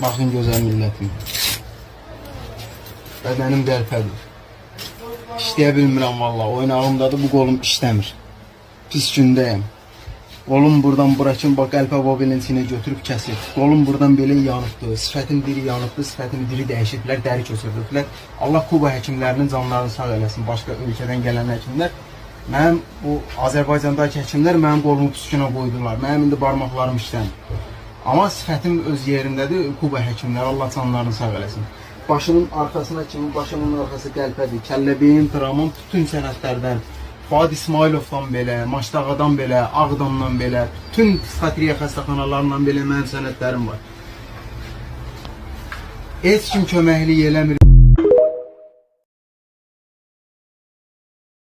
Baxın gözəl millətim. Bədənim qəlpədir. İşləyə bilmirəm valla. Oynağımdadır, bu qolum işləmir. Pis gündəyəm. Qolum buradan bura kimi bax qəlpə bobilin içinə götürüb kəsir. Qolum buradan belə yanıbdır. Sifətim diri yanıbdır. Sifətimi diri dəyişiblər, dəri köçürdülər. Allah Kuba həkimlərinin canlarını sağ eləsin. Başqa ölkədən gələn həkimlər. Mənim bu Azərbaycandakı həkimlər mənim qolumu püskünə qoydular. Mənim indi barmaqlarım işləmir. Amma sifətim öz yerindədir. Kuba həkimlər Allah canlarını sağ eləsin. Başımın arkasına kimi, başımın arkası qəlpədir. Kəlləbeyin, travmam bütün sənədlərdən, Fuad İsmailovdan belə, Maçdağadan belə, Ağdamdan belə, bütün psixiatriya xəstəxanalarından belə mənim sənədlərim var. Heç kim köməklik eləmir.